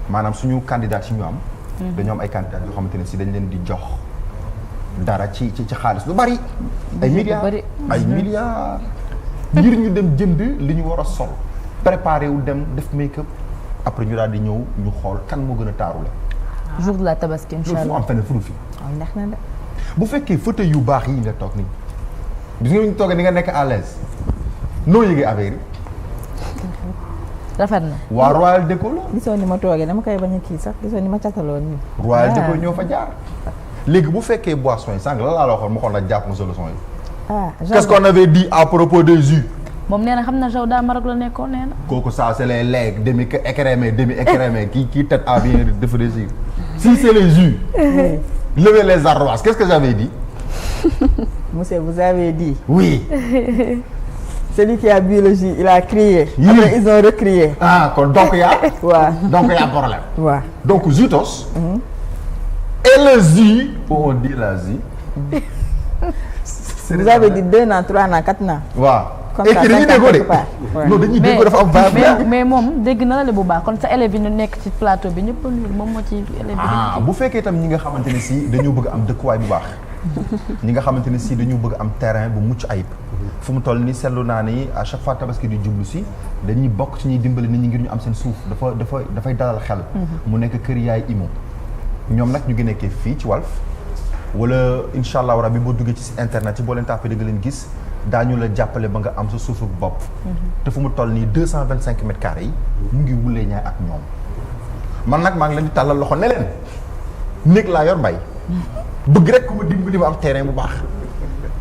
maanaam suñu candidat ci ñu am. dañoo am ay candidats yoo xamante ne si dañ leen di jox dara ci xaalis lu bari. ay milliards ngir ñu dem jënd li ñu war a sol. préparé wu dem def make-up après ñu daal di ñëw ñu xool kan moo gën a taaru la. jour de la tabaski incha allah loolu fu am feneen fu dul fi. waaw neex na de. bu fekkee fauteuil yu baax yi nga toog nii gis nga ñu toogee ni nga nekk à l'aise noo yëgee affaire yi. rafet na. waa Royal Déco la. gisoo ni ma toogee dama koy bañ a kii sax gisoo ni ma cataloon nii. Royal Déco ñoo fa jaar. léegi bu fekkee boisson yi sànq la laa la waxoon ma xool nag jàpp ma sa leçon yi. qu'est-ce qu'on avait dit à propos des jus. moom nee na xam na Jawda Maroc la nekkoon nee na. kooku ça c'est les legs demi écrémé qui tête à bien réfléchir. si c'est les jus. levez les ardoises qu'est-ce que j'avais dit. Monsieur, vous avez dit. Oui. Celui qui a bu le jus, il a crié. Après, ils ont recrié. Ah, donc il y a. Ouais. Donc il y a problème. Ouais. Donc Jutos. Et le jus, on dit la jus. Vous avez dit 2 ans, 3 ans, 4 ans. waaw. Comme et ça, que dañuy déggoo de. non dañuy déggoo dafa am base. mais moom dégg na la bu baax kon sa élèves yi ñu nekk ci plateau bi ñëpp moom moo ci élèves ah bu fekkee itam ñi nga xamante ne si dañoo bëgg am dëkkuwaay bu baax. ñi nga xamante ne si dañu bëgg am terrain bu mucc ayib. fu mu toll nii seetlu naa ni à chaque fois tabaski di jublu si dañuy bokk ci ñuy dimbali nit ñi ngir ñu am seen suuf dafay dalal xel. mu nekk kër yaay Imo. ñoom nag ñu ngi nekkee fii ci Walf wala incha allah rabi boo duggee ci internet yi boo leen tapé dëgg leen gis daañu la jàppale ba nga am sa suufu bopp. te fu mu toll nii 225 mètres carrés yi mu ngi wulee ñaay ak ñoom man nag maa ngi leen di tàllal loxo ne leen néeg laa yor mbay. bëgg rek ku ma dimbali ma am terrain bu baax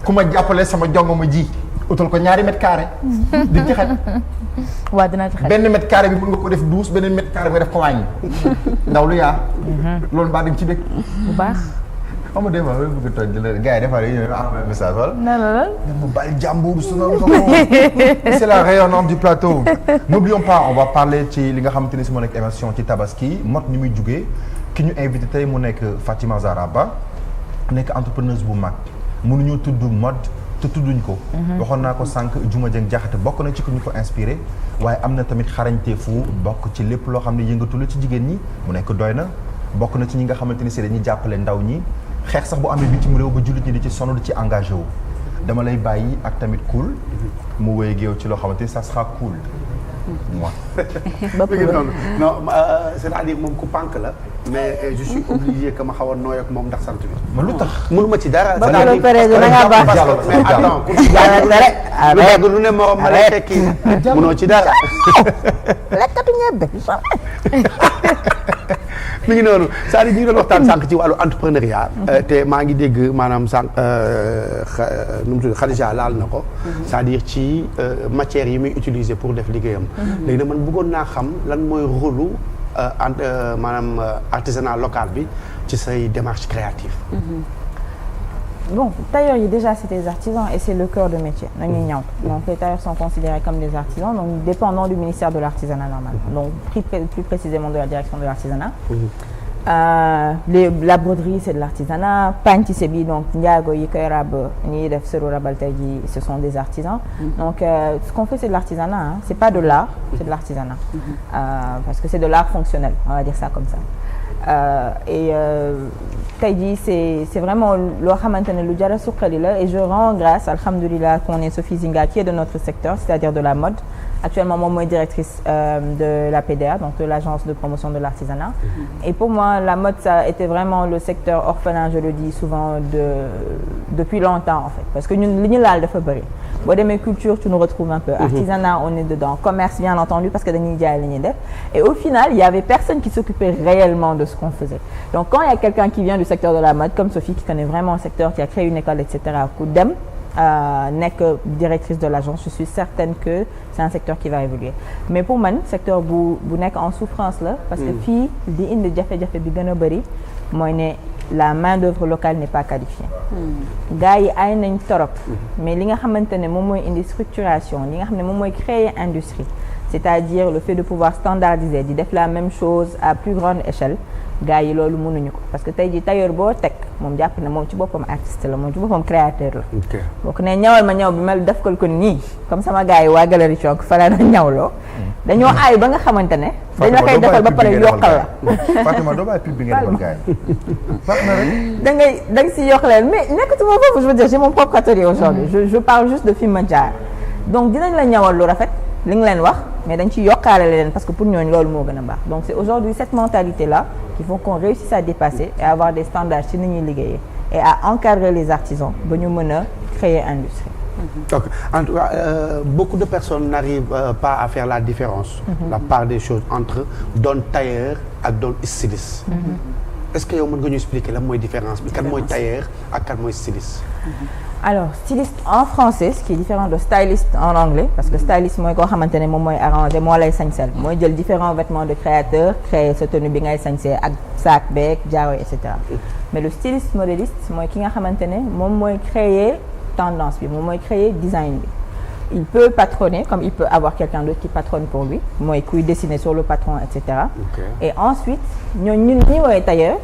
ku ma jàppale sama jongo ma ji utal ko 2 mètres carrés. di ci xaj. waaw dinaa ci xaj benn mètre carré bi mën nga ko def douche beneen mètre carré bi nga def ko wàññi. ndaw lu yaa. loolu mbaa dañ ci dëkk. bu baax. xam nga des fois bëgg a toj di la gars yi des fois dañuy envoyé message wala. nee na la. mu bàyyi jàmbur su noonu c'est la rayonnante du plateau. N'oublions pas on va parler ci li nga xamante ni si moo nekk émission ci tabaski mot ni muy jugee ki ñu invité tey mu nekk Fatima Zahra Ba nekk entrepreneuse bu mag mënuñu tudd mode te tudduñ ko. waxoon naa ko sànq Juma Jeng Jaxate bokk na ci ku ñu ko inspiré waaye am na tamit xarañteefu bokk ci lépp loo xam ne yëngatu la ci jigéen ñi mu nekk doy na bokk na ci ñi nga xamante ni si dañuy jàppale ndaw ñi. xeex sax bu amee bitim réew ba jullit ñi di ci sonn di ci engagé wu dama lay bàyyi ak tamit cool mu wéy géew ci loo xamante ni ça sera cool. moi. non c'est-à-dire moom ku pànk la mais je suis obligé que ma xaw a nooy ak moom ndax sant bi. ma lu tax mënuma ci dara. ba nga pare da nga baax mais attends ku ci jàll lu ne morom ma lay tekki mënoo ci dara. lekkatu ñebbe. mi ngi noonu c'est-à-dire ñu ngi doon waxtaan sànq ci wàllu entrepreneuriat. te maa ngi dégg maanaam sànq nu mu tudd Khadija laal na ko. c'est-à-dire ci matières yi muy utiliser pour def liggéeyam. léegi nag man bëggoon naa xam lan mooy rôle maanaam artisanat local bi ci say démarche créative. Bon, tailleurs yi déjà c'est des artisans et c'est le cœur de métier nañuy ñaw donc les tailleurs sont considérés comme des artisans donc dépendants du ministère de l'artisanat normalement donc plus précisément de la direction de l'artisanat. La broderie c'est de l'artisanat pagne tissé bi donc njaago yi koy rab ñiy def sëru rabal tey ji ce sont des artisans donc ce qu'on fait c'est de l'artisanat hein. C'est pas de l'art c'est de l'artisanat parce que c'est de l'art fonctionnel on va dire ça comme ça. Tey jii c'est vraiment loo xamante ne lu jar a suqali la et je rends grâce alhamdoulilah qu'on ait Sophie Zinga qui est de notre secteur c'est-à-dire de la mode actuellement moom mooy directrice de la PDA donc de l'agence de promotion de l'artisanat et pour moi la mode ça a été vraiment le secteur orphelin je le dis souvent depuis longtemps en fait parce que ñun li ñu laal dafa bëri boo demee culture tu nous retrouves un peu artisanat on est dedans commerce bien entendu parce que dañuy jaay li ñuy def et au final il y avait personne qui s'occupait réellement de ce qu'on faisait donc quand il y a quelqu'un qui vient du secteur de la mode comme Sophie qui connaît vraiment le secteur qui a créé une école etc ku dem nekk directrice de l'agence je suis certaine que c'est un secteur qui va évoluer mais pour man secteur bu nekk en souffrance la parce que fii di indi jafe-jafe bi gën a bëri mooy ne la main d'œuvre locale n'est pas qualifiée gars yi ay nañ torop mais li nga xamante ne moom mooy indi structuration li nga xam ne moom mooy créer industrie c'est-à-dire le fait de pouvoir standardiser di def la même chose à plus grande échelle gars yi loolu mënuñu ko parce que tey jii tailleur boo teg moom jàpp na moom ci boppam artiste la moom ci boppam créateur la. boo ko nee ñawal ma ñaw bi mel def ko nii comme sama gars yi waa Galerie Chok fa la doon ñawloo. dañoo aay ba nga xamante ne. dañ la koy defal ba pare yokkal la. Fatima doo bàyyi pub bi nga defal gars yi. baax na rek. da nga si yokk leen mais nekkatuma foofu je veux dire j'ai mon propre atelier aujourd'hui je parle juste de fi ma jaar donc dinañ la ñawal lu rafet li nga leen wax mais dañ ci yokkaale leen parce que pour ñooñu loolu moo gën a baax donc c'est aujourd'hui cette mentalité là qu'il faut qu'on réussisse à dépasser et avoir des standards ci ni ñuy liggéeyee et à encadrer les artisans ba ñu mën a créer industrie. Donc, en tout cas, beaucoup de personnes n'arrivent pas à faire la différence, la part des choses entre doon tailleur ak doon styliste. Est-ce que yow mën nga ñu expliquer lan mooy différence bi kan mooy tailleur ak kan mooy styliste. Alors styliste en français ce qui est différent de styliste en anglais parce que styliste mooy koo xamante ne moom mooy arranger moo lay sañsel mooy jël différents vêtements de créateur créer sa tenue bi ngay sañsee ak sac beeg jaaro et cetera mais le styliste modéliste mooy ki nga xamante ne moom mooy créer tendance bi moom mooy créer design bi il peut patronner comme il peut avoir quelqu'un d'autre qui patronne pour lui mooy kuy dessiner sur le patron et cetera et ensuite ñun ñi woowee tailleur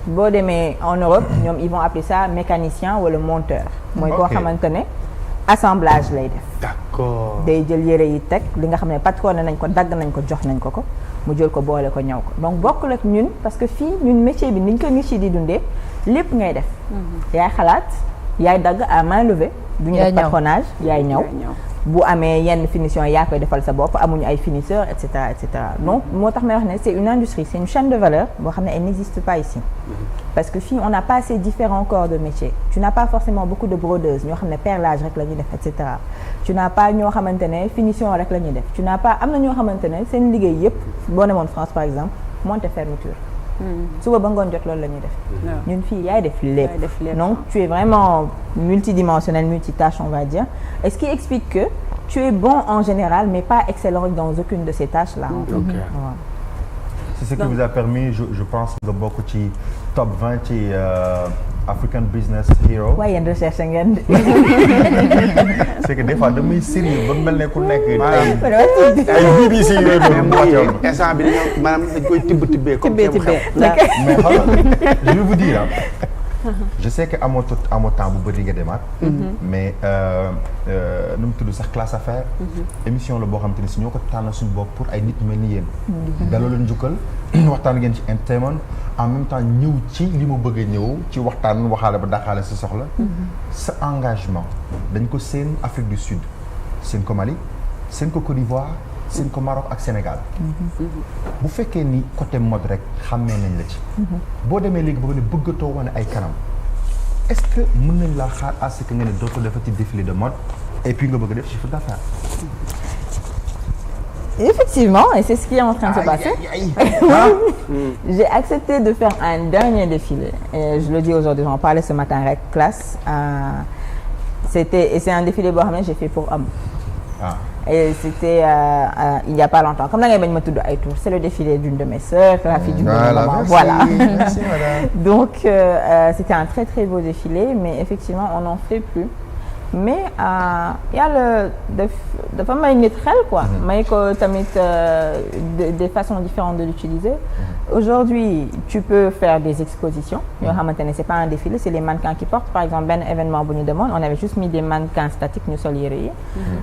boo demee en Europe ñoom ils vont appeler ça mécanicien wala monteur mooy koo xamante ne assemblage lay def d'accord day jël yére yi teg li nga xam ne patronné nañ ko dagg nañ ko jox nañ ko mu jël ko boole ko ñaw ko donc bokkul ak ñun parce que fii ñun métier bi niñ ko nit yi di dundee lépp ngay def yaay xalaat yaay dagg à main levée duñu def patronage yaay ñaw bu amee yenn finition yaa koy defal sa bopp amuñu ay finisseurs et cetera donc moo tax may wax ne c'est une industrie c'est une chaîne de valeur boo xam ne elle n'existe pas ici parce que fii on n'a pas ces différents corps de métier tu n'as pas forcément beaucoup de brodeuses ñoo xam ne perlage rek la ñuy def et cetera tu n'as pas ñoo xamante ne finition rek la ñuy def tu n'as pas am na ñoo xamante ne seen liggéey yépp boo demoon France par exemple monter fermeture suba ba ngoon jot loolu la ñuy def ñun fii yaay def lépp donc tu es vraiment multidimensionnel multitâche on va dire et ce qui explique que tu es bon en général mais pas excellent dans aucune de ces tâches là c'est ce qui vous a permis je pense nga bokk ci top 20 ci African Business Hero. waaye yéen recherche ngeen c'est que des fois damay sérieux ba mel ne ku nekk. ay BBC yooyu noonu. instant bi maanaam dañ koy tibbee comme mais xoolal je vais vous dire je sais que amoo temps bu bëri nga demaat. mais nu mu tudd sax classe affaire. émission la boo xam te ne si ñoo ko tànn suñu bopp pour ay nit mel ni yéen. daloo leen njukkal waxtaan ngeen ci entertainment en même temps ñëw ci li mu bëgg a ñëw ci waxtaan waxaale ba daxaale sa soxla. sa engagement dañ ko seen Afrique du Sud seen ko Mali seen ko Côte d'Ivoire seen ko Maroc ak Sénégal. bu fekkee ni côté mode rek xàmmee nañ la ci. boo demee léegi bëgg ne bëggatoo wane ay kanam est-ce que mën nañ laa xaar à ce que nga ne dootoo defati défilé de mode et puis nga bëgg a def chiffre d'affaires. Effectivement, et c'est ce qui est en train de se passer. J'ai accepté de faire un dernier défilé. Et je le dis aujourd'hui, j'en parlais ce matin avec classe. C'est un défilé boo xam ne j'ai fait pour hommes. Et c'était il y a pas longtemps. Comme da ngay bañ ma tudd ay tour, c'est le défilé d'une de mes sœurs, la fille du gouvernement. Voilà. Merci, madame. Donc c'était un très très beau défilé, mais effectivement on n'en fait plus. Mais y a dafa may nit xel quoi. may ko tamit des façons différentes de l'utiliser. Aujourd'hui tu peux faire des expositions yoo xamante ne c'est pas un défilé, c'est les mannequins qui portent. Par exemple benn événement bu ñu demande on avait juste mis des mannequins statiques ñu sol yére yi.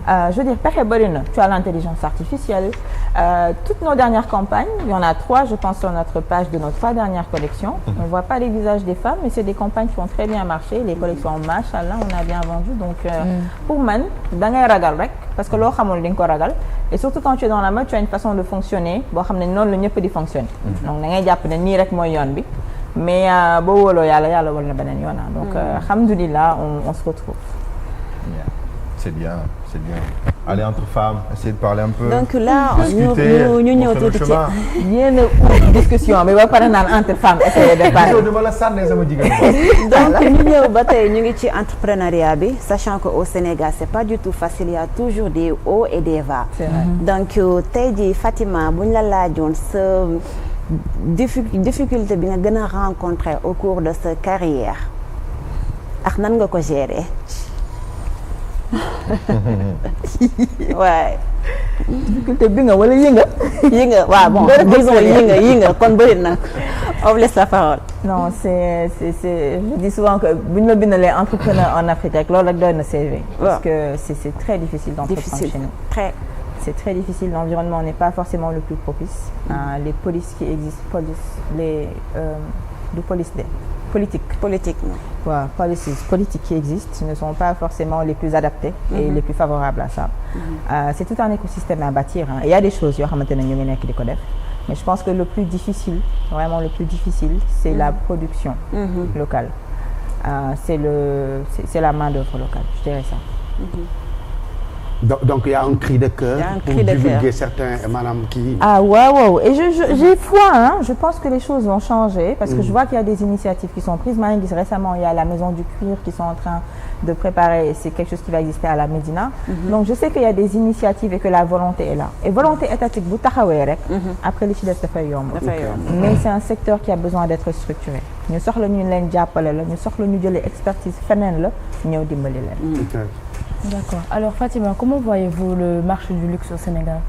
Je veux dire pexe bëri na. Tu as l'intelligence artificielle. Toutes nos dernières campagnes, il y en a 3 je pense sur notre page de nos 3 dernières collections. On voit pas les visages des femmes mais c'est des campagnes qui ont très bien marché. Les collections machallah on a bien vendu donc pour man da ngay ragal rek parce que loo xamul di nga ko ragal et surtout quand tu es dans la mode tu as une façon de fonctionner boo xam ne noonu la ñëpp di fonctionner. Donc da ngay jàpp ne nii rek mooy yoon bi mais boo wóoloo yàlla wóol na beneen yoon donc alhamdoulilah on se retrouve. C'est bien. Aller entre femmes, essayer de parler un peu. Donc là ñu ñëw tuuti ci yéen a discussion mais ba pare naan entre femmes essayer de parler. dama la sànnee sama jigéen donc ñu ñëw ba tey ñu ngi ci entrepreneuriat bi sachant que au Sénégal c'est pas du tout facile, il y a toujours des hauts et des bas. C'est vrai. Donc tey jii Fatima buñ la laajoon sa difficulté bi nga gën a rencontrer au cours de sa carrière ak nan nga ko gérer. waaye. difficulté bi nga wala yënga. yënga waaw bon disons yënga kon bëri na. On vous laisse la parole. Non, je dis souvent que bu ñu la bindalee entrepreneur en Afrique rek loolu rek doy na CV. Parce que c'est très difficile d'entreprendre chez nous. Très. C'est très difficile. L'environnement n'est pas forcément le plus propice. Les polices qui existent, politiques, voilà, politiques qui existent ne sont pas forcément les plus adaptées et les plus favorables à ça. C'est tout un écosystème à bâtir. Il y a des choses yoo xamante ne ñu ngi nekk di ko def. Mais je pense que le plus difficile, vraiment le plus difficile, c'est la production locale. C'est la main-d'œuvre locale, je dirais ça. Donc il y a un cri de cœur pour divulguer certains maanaam kii. Ah waaw et j'ai foi hein. Je pense que les choses vont changer parce que je vois qu'il y a des initiatives qui sont prises. maa ngi gis récemment il y a la maison du cuir qui sont en train de préparer, c'est quelque chose qui va exister à la Médina. Donc je sais qu'il y a des initiatives et que la volonté est là. Et volonté étatique bu taxawee rek. Après li ci des dafay yomb. Mais c'est un secteur qui a besoin d'être structuré. ñu soxla ñu leen jàppale la ñu soxla ñu jëlee expertise feneen la ñëw dimbali leen. D'accord. Alors Fatima, comment voyez-vous le marché du luxe au Sénégal?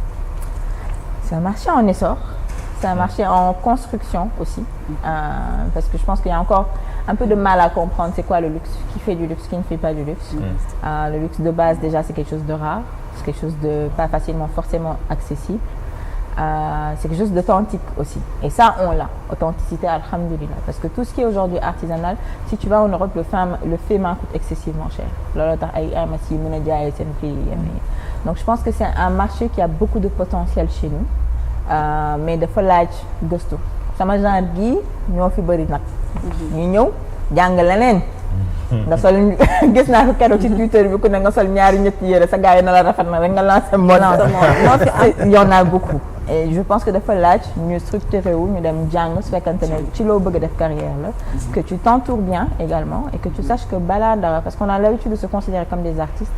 C'est un marché en essor. C'est un marché en construction aussi. Parce que je pense qu'il y a encore un peu de mal à comprendre c'est quoi le luxe, qui fait du luxe, qui ne fait pas du luxe. Le luxe de base déjà c'est quelque chose de rare, c'est quelque chose de pas facilement forcément accessible. C'est quelque chose d'authentique aussi. Et ça, on l'a. Authenticité, alhamdoulilah. Parce que tout ce qui est aujourd'hui artisanal, si tu vas en Europe, le fait main coûte excessivement cher. Donc, je pense que c'est un marché qui a beaucoup de potentiel chez nous. Mais dafa laaj gëstu. Sama genre gi ñoo fi bëri nag. ñu ñëw jàng leneen. nga sol gis naa ko keroog ci Twitter bi ku ne nga sol ñaari ñetti yére sa gars yi na la rafet na rek nga lancer mode. Il y en a beaucoup. Et je pense que dafa laaj ñu structuré wu ñu dem jàng su fekkante ne ci loo bëgg a def carrière la. Que tu t'entoures bien également et que tu saches que balaa dara parce qu'on a l'habitude de se considérer comme des artistes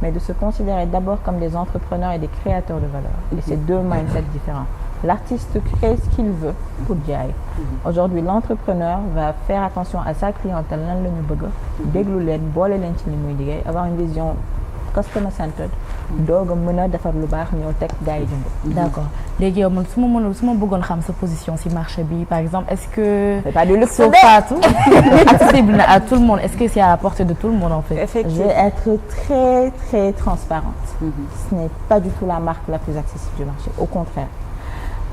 mais de se considérer d'abord comme des entrepreneurs et des créateurs de valeur. Et c'est deux mindsets différents. L'artiste crée ce qu'il veut pour jaay. Aujourd'hui, l'entrepreneur va faire attention à sa clientèle lan la ñu bëgg déglu leen boole leen ci li muy liggéey avoir une vision customer centered doog a mën a defar lu baax ñëw teg gars yi jënd. D'accord léegi yow man su ma bëggoon xam sa position ci marché bi par exemple est-ce que. C'est pas du luxe accessible à tout le monde est-ce que c'est à la portée de tout le monde en fait. Je vais être très très transparente. Ce n'est pas du tout la marque la plus accessible du marché au contraire.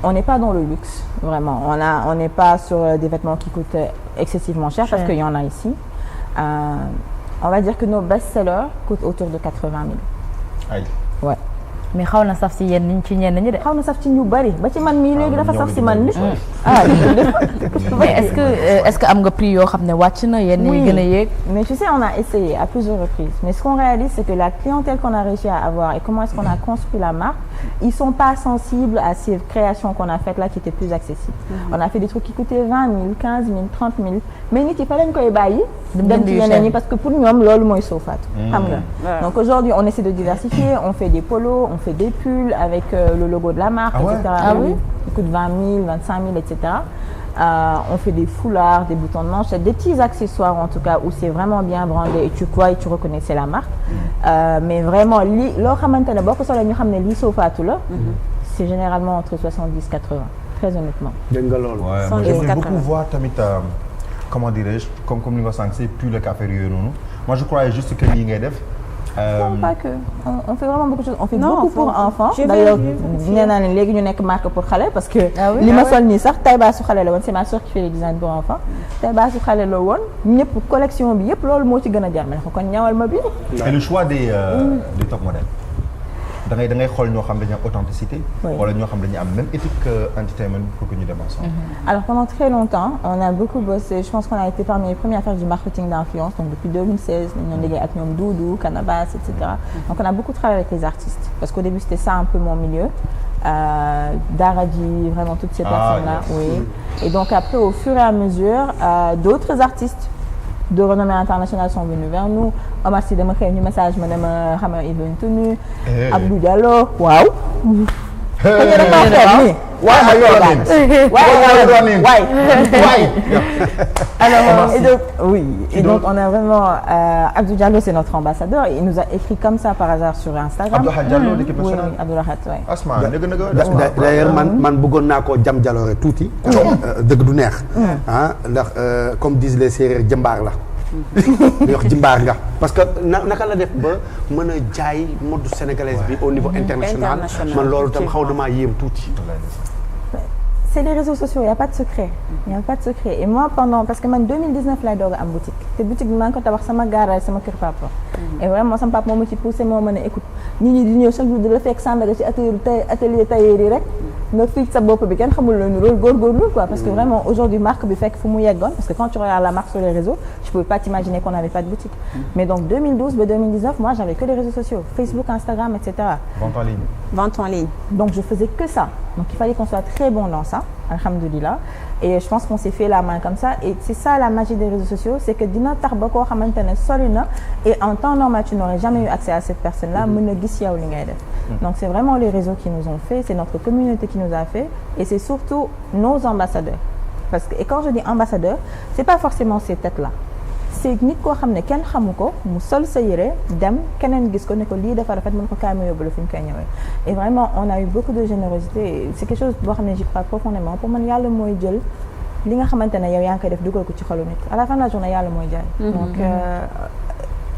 On n'est pas dans le luxe, vraiment. On n'est pas sur des vêtements qui coûtent excessivement cher parce qu'il y en a ici. On va dire que nos best-sellers coûtent autour de 80 000. Aïe. Ouais. mais xaw na saf ci ñenn ñi de. xaw na saf ci ñu bari ba ci man mii léegi dafa saf ci man. Mais est-ce que am nga prix yoo xam ne wàcc na yenn yi gën a yéeg. Mais tu sais on a essayé à plusieurs reprises mais ce qu'on réalise c'est que la clientèle qu'on a réussi à avoir et comment est-ce qu'on a construit la marque ils sont pas sensibles à ces créations qu'on a faites là qui étaient plus accessibles. On a fait des trucs qui coûtaient 20 000 15 000 30 000 mais nit yi fa lañ koy bàyyi. dem ci yeneen ñi parce que pour ñoom loolu mooy soofaatu. xam nga donc aujourd'hui on essaie de diversifier on fait des polos on fait des pulls avec le logo de la marque, etc. Ah oui? Qui coûte 20 000, 25 000, etc. On fait des foulards, des boutons de manche, des petits accessoires en tout cas où c'est vraiment bien brandé et tu vois et tu reconnais c'est la marque. Mais vraiment loo xamante ne boo ko solee ñu xam ne lii soofaatu la. C'est généralement entre 70 et 80 très honnêtement. dégg nga loolu. Ouais, moi j'aimerais beaucoup voir tamit comment dirais-je comme ni nga sànq c'est plus le café yooyu noonu. Moi je croyais juste que lii ngay def. Non pas que on fait vraiment beaucoup de choses on fait beaucoup pour enfants d'ailleurs nee naa ne léegi ñu nekk marque pour xale parce que li ma sol nii sax taille basse su xale la woon c'est ma sœur qui fait les designs pour enfants taille basse su xale la woon ñëpp collection bi yëpp loolu moo ci gën a jar ma ne ko kon ñawal ma bi. Et le choix des top modèles da ngay xool ñoo xam dañu am authenticité. wala ñoo xam dañu am même éthique entertainment pour que ñu dem ensemble. Alors pendant très longtemps on a beaucoup bossé je pense qu'on a été parmi les premiers à faire du marketing d'influence donc depuis 2016 ñu doon liggéey ak ñoom Doudou Canabas etc. Donc on a beaucoup travaillé avec les artistes parce qu'au début c'était ça un peu mon milieu. Daradi vraiment toutes ces personnes-là oui. Et donc après au fur et à mesure d'autres artistes de renommée internationale sont venus vers nous. Omar Sy dama xëy ñu message ma dama xam nga il veut une tenue. Abdou Diallo waaw. Why are you running? Why are you running? Why? Alors, et donc on a vraiment Abdou Diallo, c'est notre ambassadeur. Il nous a écrit comme ça par hasard sur Instagram. Abdou Diallo, l'équipe Oui, nationale. Abdou Rahat, oui. Asma, d'ailleurs man bëggoon naa koo jam jaloore tuuti. dëgg du neex. ah ndax comme disent les séeréer jëmbaar la. di wax jëmbaar nga parce que naka la def ba mën a jaay mode sénégalaise bi au niveau international man loolu tam xaw na maa yéem tuuti. C'est les réseaux sociaux, il n'y a pas de secret. Il n'y a pas de secret. Et moi, parce que en 2019, je suis en boutique. Cette boutique, je suis sama garage, sama kër papa. Et vraiment, sama papa m'a poussé, m'a dit, écoute, nous sommes chaque jour de le faire sans atelier taillé direct. Nous faisons ça beaucoup, mais quand on quoi. Parce que vraiment, aujourd'hui, marque bi fait faut mouiller parce que quand tu regardes la marque sur les réseaux, je pouvais pas t'imaginer qu'on n'avait pas de boutique. Mais donc 2012, 2019, moi, j'avais que les réseaux sociaux, Facebook, Instagram, etc. Vente en ligne. Vente en ligne. Donc je faisais que ça. Donc il fallait qu'on soit très bon dans ça, alhamdoulilah. Et je pense qu'on s'est fait la main comme ça. Et c'est ça la magie des réseaux sociaux, c'est que dina tax ba koo xamante ne sori na et en temps normal tu n'aurais jamais eu accès à cette personne-là mën na gis yow li ngay def. Donc c'est vraiment les réseaux qui nous ont fait, c'est notre communauté qui nous a fait et c'est surtout nos ambassadeurs. Parce que et quand je dis ambassadeur, c'est pas forcément ces têtes-là. C'est nit koo xam ne kenn xamu ko mu sol sa yére dem keneen gis ko ne ko lii dafa rafet mën ko kaay ma yóbbu la fi ñu koy ñëwee. Et vraiment on a eu beaucoup de générosité. C'est quelque chose boo xam ne j'y crois profondément. Pour man yàlla mooy jël li nga xamante ne yow yaa ngi koy def dugal ko ci xolu nit. À la fin de la journée yàlla mooy jaay. Donc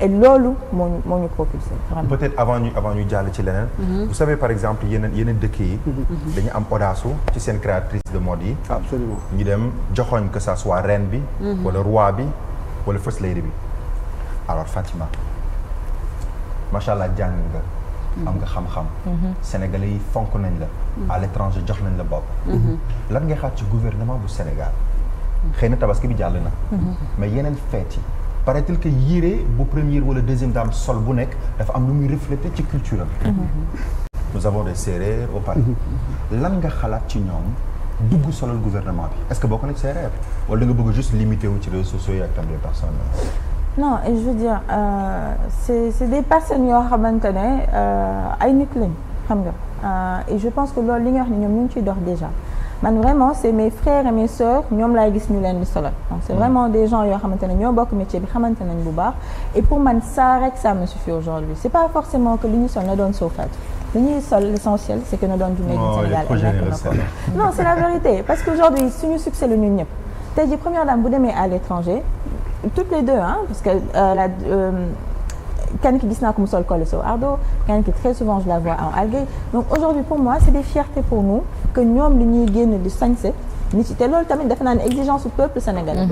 et loolu moo ñu propulsé. Peut-être avant ñu jàll ci leneen. Vous savez par exemple yeneen dëkk yi. dañu am audace ci seen créatrice de mode yi. Absolument. ñu dem joxoñ que ça soit reine bi. wala roi bi. wala first lady bi alors Fatima macha allah jàng nga am nga xam-xam sénégalais yi fonk nañ la à l'étranger jox nañ la bopp lan ngay xaar ci gouvernement bu Sénégal xëy na tabaski bi jàll na mais yeneen fête yi paraît-il que yére bu première wala deuxième dame sol bu nekk dafa am lu muy refléter ci culture am nous avons des séeréer au Paris lan nga xalaat ci ñoom dugg solal gouvernement bi est-ce que bokk na ci séeréer wala da nga bëgg juste limité wu ci réseaux sociaux yi ak tam des personnes. Non et je veux dire c'est des personnes yoo xamante ne ay nit lañ xam nga et je pense que loolu li nga wax ne ñoom ñu ngi ciy dox déjà man vraiment c'est mes frères et mes sœurs ñoom laay gis ñu leen di solal donc c'est vraiment des gens yoo xamante ne ñoo bokk métier bi xamante nañ bu baax et pour man ça rek ça me suffit aujourd'hui c'est pas forcément que li ñu sol na doon soofaat li ñuy sol l'essentiel c'est que na doon du made in Sénégal non c'est la vérité parce qu'aujourd'hui suñu succès la ñun ñëpp tey jii première dame bu demee à l'étranger toutes les deux parce que kenn ki gis naa ko mu sol col sur Ardo kenn ki très souvent je la vois en algues donc aujourd'hui pour moi c'est des fiertés pour nous que ñoom li ñuy génn di sañse nit yi te loolu tamit defe naa ne exigence du peuple sénégalais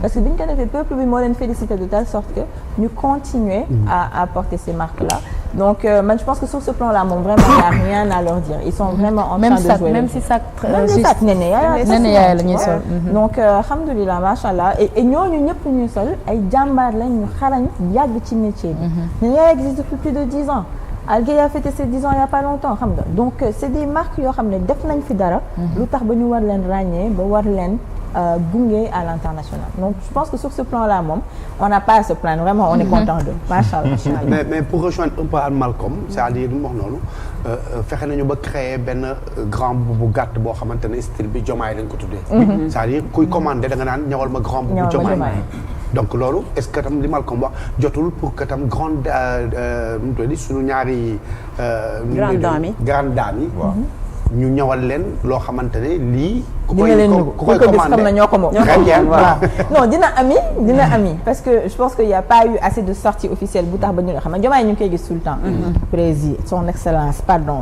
parce que bi ñu ko defee peuple bi moo leen félicité de telle sorte que ñu continuer à porter ces marques-là donc man je pense que sur ce plan-là moom vraiment il y a rien à leur dire ils sont vraiment en train de jouer même si sac juste nene yaay la ñuy sol donc alhamdoulilah machallah et ñooñu ñëpp ñuy sol ay jàmbaar lañ ñu xarañ yàgg ci métier bi nene yaay existe depuis plus de 10 ans Algues a fêté ses 10 ans il y a pas longtemps xam nga donc c'est des marques yoo xam ne def nañ fi dara lu tax ba ñu war leen ràññee ba war leen gunge à l'international donc je pense que sur ce plan-là moom on n'a pas à se plaindre vraiment on est content d'eux machallah mais pour rejoindre un peu Malcolm c'est-à-dire lu mu wax noonu fexe nañu ba créer benn grand boubou bu gàtt boo xamante ne style bi Diomaye lañ ko tuddee c'est-à-dire kuy commandé da nga naan ñëwal ma grand boubou Diomaye donc loolu est-ce que tam li Malcolm wax jotul pour que tam grande nu mu tudd suñu ñaari grande dame yi ñu ñëwal leen loo xamante ne lii ku koy commandé xam na ñoo ko moom très bien voilà non dina ami parce que je pense qu'il y a pas eu assez de sorties officielles bu tax ba ñu xam nga Diomaye ñu ngi koy gis tout le temps président son excellence pardon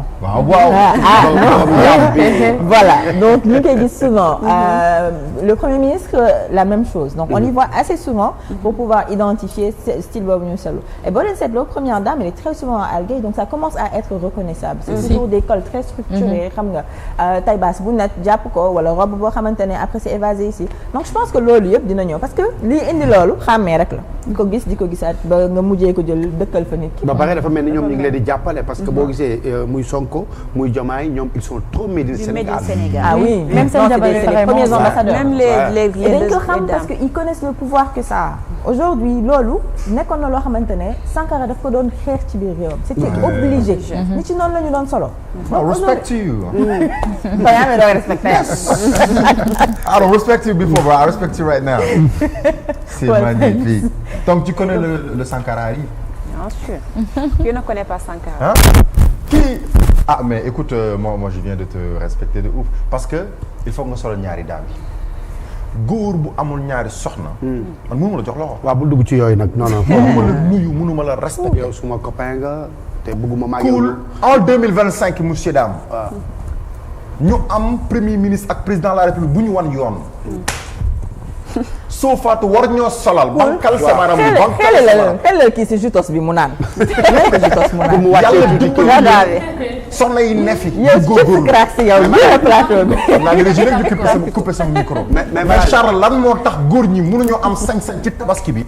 voilà donc ñu ngi koy gis souvent le premier ministre la même chose donc on y voit assez souvent pour pouvoir identifier style boobu ñu solo et boo leen seetloo première dame elle est très souvent à algues donc ça commence à être reconnaissable c'est toujours des cols très structurés xam nga taille basse bu net jàpp ko wala robe boo xamante ne après c'est évasé ici donc je pense que loolu yëpp dina ñëw parce que lii indi loolu xàmmee rek la di ko gisaat ba nga mujjee ko jël dëkkal fa nit ki ba pare dafa mel ni ñoom ñu ngi leen di jàppale parce que boo gisee muy Sonko muy Diomaye ñoom ils sont trop made in Sénégal ah oui même seen jabar c'est les premiers ambassadeurs même les dañ ko xam parce que ils connaissent le pouvoir que ça a aujourd'hui loolu nekkoon na loo xamante ne Sankara daf ko doon xeex ci biir réewam. c'était obligé. nit ci noonu la ñu doon solo. I respect you. yaa ngi doon respecté. I don't respect you before, but I respect you right now. C'est magnifique. Donc tu connais le Sankara yi? Bien sûr. Qui ne connaît pas Sankara? Hein? Qui? Ah mais écoute, moi je viens de te respecter de ouf parce que il faut nga solo ñaari daam yi. góor bu amul ñaari soxna. man mënuma la jox loxo. waaw bul dugg ci yooyu nag non non. mënuma la nuyu mënuma la respecter. yow suma copain nga te bëgguma maa cool en 2025 monsieur Dame. ñu am premier ministre ak président de la république bu ñu wan yoon. soo faatu war ñoo solal. bankal samaram bi bankal samaram xelal kii si jutos bi mu naan. jutos mu naan. yàlla dimbali soxna yi nefi. yow ci grâce yow jël plateau bi. naa ngi rek di couper sama micro. mais Charles lan moo tax góor ñi mënuñoo am sañ-sañ ci tabaski bi.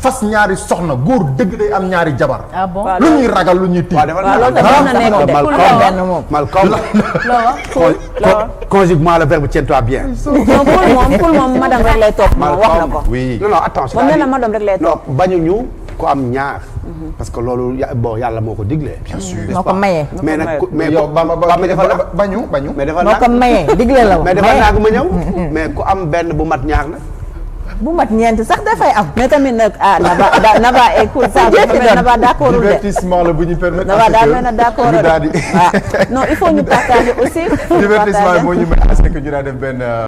fas ñaari soxna góor dëgg day am ñaari jabar. ah bon lu ñuy ragal lu ñuy tiit. Malcolm conjugue-moi le verbe tiens-toi bien. pour moom madame rek lay topp moom wax na ko. oui non attention moom nee na madame rek lay topp. non bañuñu ko am ñaar. parce que loolu bon yàlla moo ko digle. bien sûr moo ko mayee. mais nag mais yow bañu. mais defal moo ko mayee digle la mais defal naa ko ma ñëw. mais ku am benn bu mat ñaar na. bu mat ñeent sax dafay am. mais tamit nag Naba écoute ça Naba d'accord de. divertissement la bu ñu permettre. Naba daal mel na d'accord ñu daal di. non il faut ñu partager aussi. divertissement boo ñu may est-ce que ñu daal def benn.